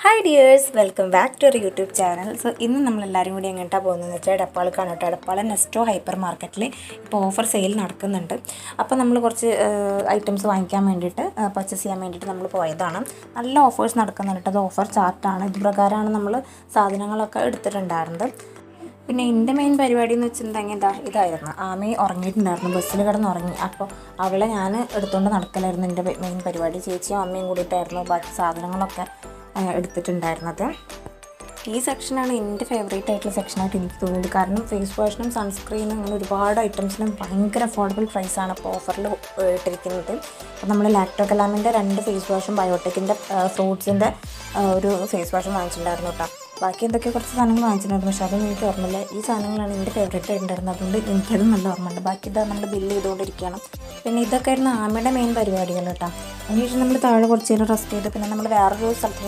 Hi dears, welcome back to our YouTube channel. So ഇന്ന് നമ്മളെല്ലാവരും കൂടി എങ്ങോട്ടാണ് പോകുന്നതെന്ന് വെച്ചാൽ എടപ്പാൾക്കാണ് കേട്ടോ. എടപ്പാൾ നെസ്റ്റോ ഹൈപ്പർ മാർക്കറ്റിൽ ഇപ്പോൾ ഓഫർ സെയിൽ നടക്കുന്നുണ്ട്. അപ്പോൾ നമ്മൾ കുറച്ച് ഐറ്റംസ് വാങ്ങിക്കാൻ വേണ്ടിയിട്ട് പർച്ചേസ് ചെയ്യാൻ വേണ്ടിയിട്ട് നമ്മൾ പോയതാണ്. നല്ല ഓഫേഴ്സ് നടക്കുന്നുണ്ട്. അത് ഓഫർ ചാർട്ടാണ്. ഇത് പ്രകാരമാണ് നമ്മൾ സാധനങ്ങളൊക്കെ എടുത്തിട്ടുണ്ടായിരുന്നത്. പിന്നെ എൻ്റെ മെയിൻ പരിപാടി എന്ന് വെച്ചിട്ടുണ്ടെങ്കിൽ ഇതായിരുന്നു. ആമി ഉറങ്ങിയിട്ടുണ്ടായിരുന്നു, ബസ്സിൽ കിടന്ന് ഉറങ്ങി. അപ്പോൾ അവളെ ഞാൻ എടുത്തുകൊണ്ട് നടക്കലായിരുന്നു എൻ്റെ മെയിൻ പരിപാടി. ചേച്ചിയും അമ്മയും കൂടിയിട്ടായിരുന്നു ബാക്കി സാധനങ്ങളൊക്കെ എടുത്തിട്ടുണ്ടായിരുന്നത്. ഈ സെക്ഷനാണ് എൻ്റെ ഫേവറേറ്റ് ആയിട്ടുള്ള സെക്ഷനായിട്ട് എനിക്ക് തോന്നിയത്. കാരണം ഫേസ് വാഷിനും സൺസ്ക്രീനും അങ്ങനെ ഒരുപാട് ഐറ്റംസിനും ഭയങ്കര അഫോർഡബിൾ പ്രൈസാണ് ഇപ്പോൾ ഓഫറിൽ ഇട്ടിരിക്കുന്നത്. അപ്പോൾ നമ്മൾ ലാക്ടോ കലാമിൻ്റെ 2 ഫേസ് വാഷും ബയോടെക്കിൻ്റെ ഫ്രൂട്ട്സിൻ്റെ ഒരു ഫേസ് വാഷും വാങ്ങിച്ചിട്ടുണ്ടായിരുന്നു കേട്ടോ. ബാക്കി എന്തൊക്കെ കുറച്ച് സാധനങ്ങൾ വാങ്ങിച്ചിട്ടുണ്ടായിരുന്നു, പക്ഷേ അതൊന്നും എനിക്ക് ഓർമ്മയില്ല. ഈ സാധനങ്ങളാണ് എൻ്റെ ഫേവറേറ്റ് ആയിട്ടുണ്ടായിരുന്നത്, അതുകൊണ്ട് എനിക്കത് നല്ല ഓർമ്മയുണ്ട്. ബാക്കി ഇതാ നമ്മൾ ബില്ല് ചെയ്തുകൊണ്ടിരിക്കുകയാണ്. പിന്നെ ഇതൊക്കെ ആയിരുന്നു ആമയുടെ മെയിൻ പരിപാടികൾ കേട്ടോ. അതിനുശേഷം നമ്മൾ താഴെ കുറച്ച് നേരം റെസ്റ്റ് ചെയ്ത് പിന്നെ നമ്മൾ വേറൊരു സ്ഥലത്ത്